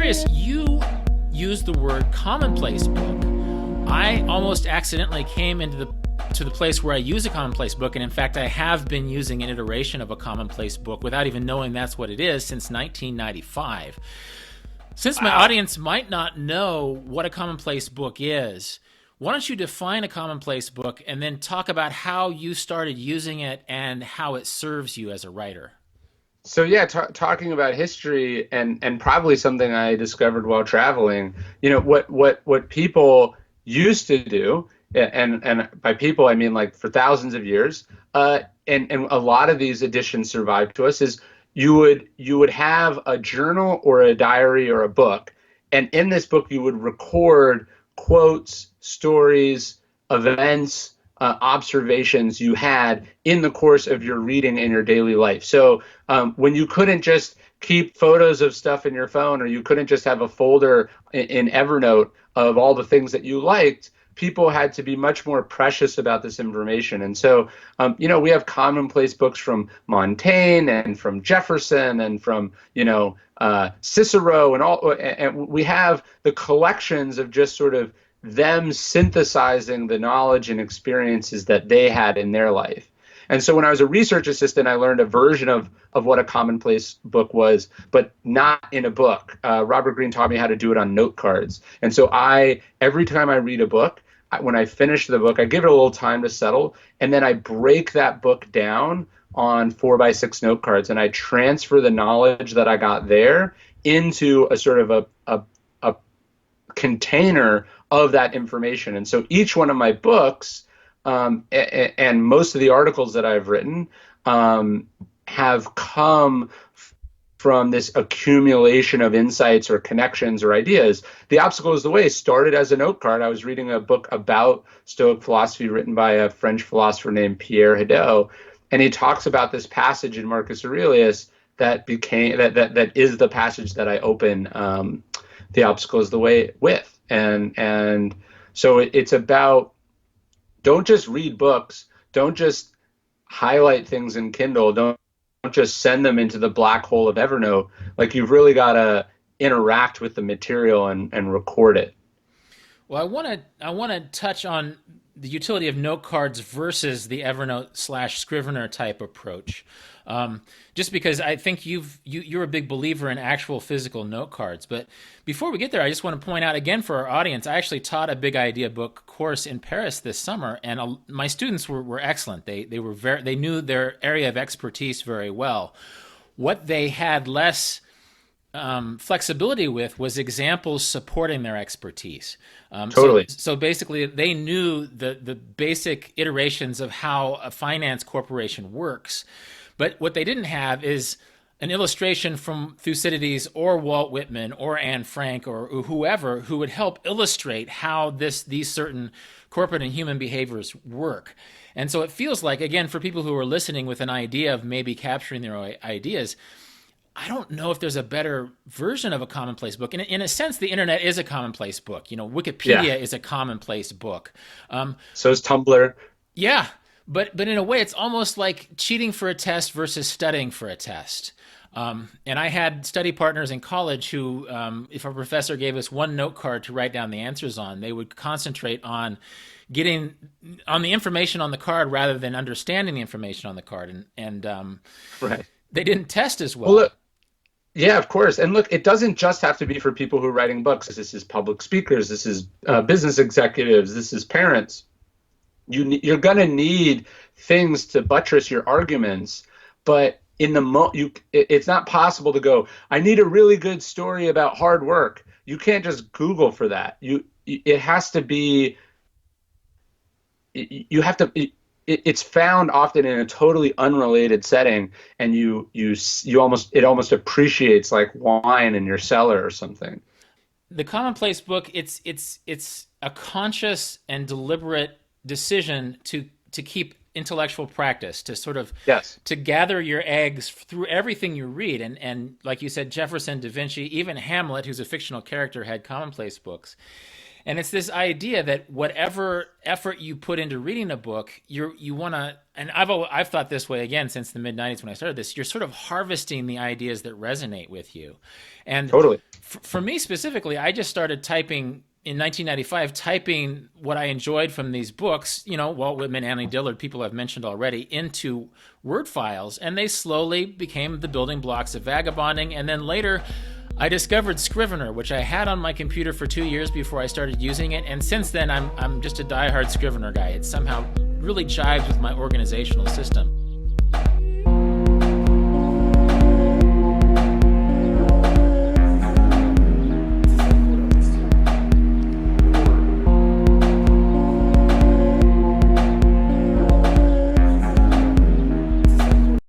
curious, you used the word commonplace book. I almost accidentally came into the place where I use a commonplace book, and in fact I have been using an iteration of a commonplace book without even knowing that's what it is since 1995. Since my audience might not know what a commonplace book is, why don't you define a commonplace book and then talk about how you started using it and how it serves you as a writer? So yeah, talking about history and probably something I discovered while traveling. What people used to do, and by people I mean like for thousands of years, and a lot of these editions survived to us, is you would have a journal or a diary or a book, and in this book you would record quotes, stories, events, observations you had in the course of your reading in your daily life. So when you couldn't just keep photos of stuff in your phone, or you couldn't just have a folder in Evernote of all the things that you liked, people had to be much more precious about this information. And so, we have commonplace books from Montaigne and from Jefferson and from, Cicero and all. And we have the collections of just sort of them synthesizing the knowledge and experiences that they had in their life. And so when I was a research assistant, I learned a version of what a commonplace book was, but not in a book. Robert Greene taught me how to do it on note cards. And so every time I read a book, when I finish the book, I give it a little time to settle, and then I break that book down on 4x6 note cards, and I transfer the knowledge that I got there into a sort of a container of that information. And so each one of my books, and most of the articles that I've written, have come from this accumulation of insights or connections or ideas. The Obstacle is the Way started as a note card. I was reading a book about Stoic philosophy written by a French philosopher named Pierre Hadot, and he talks about this passage in Marcus Aurelius that is the passage that I open The Obstacle is the Way with. And so it's about, don't just read books, don't just highlight things in Kindle, don't just send them into the black hole of Evernote. Like, you've really got to interact with the material and record it. Well, I want to touch on the utility of note cards versus the Evernote / Scrivener type approach. Just because I think you're a big believer in actual physical note cards. But before we get there, I just want to point out again for our audience, I actually taught a big idea book course in Paris this summer, and my students were excellent. They knew their area of expertise very well. What they had less flexibility with was examples supporting their expertise. Totally. So basically, they knew the basic iterations of how a finance corporation works. But what they didn't have is an illustration from Thucydides or Walt Whitman or Anne Frank or whoever who would help illustrate how these certain corporate and human behaviors work. And so it feels like, again, for people who are listening with an idea of maybe capturing their ideas, I don't know if there's a better version of a commonplace book. In a sense, the internet is a commonplace book. Wikipedia is a commonplace book. So is Tumblr. Yeah. But in a way, it's almost like cheating for a test versus studying for a test. And I had study partners in college who, if a professor gave us one note card to write down the answers on, they would concentrate on getting on the information on the card rather than understanding the information on the card. And Right. They didn't test as well. Well, look, yeah, of course. And look, it doesn't just have to be for people who are writing books. This is public speakers. This is business executives. This is parents. You're going to need things to buttress your arguments, but it's not possible to go, I need a really good story about hard work. You can't just Google for that. It has to be, you have to, it's found often in a totally unrelated setting, and it almost appreciates like wine in your cellar or something. The commonplace book, it's a conscious and deliberate decision to keep intellectual practice, to sort of Yes. to gather your eggs through everything you read. And like you said, Jefferson, Da Vinci, even Hamlet, who's a fictional character, had commonplace books. And it's this idea that whatever effort you put into reading a book, you want to, and I've thought this way again since the mid 90s when I started this, you're sort of harvesting the ideas that resonate with you. And Totally. for me specifically, I just started typing in 1995, typing what I enjoyed from these books, Walt Whitman, Annie Dillard, people I've mentioned already, into Word files. And they slowly became the building blocks of vagabonding. And then later, I discovered Scrivener, which I had on my computer for 2 years before I started using it. And since then, I'm just a diehard Scrivener guy. It somehow really jives with my organizational system.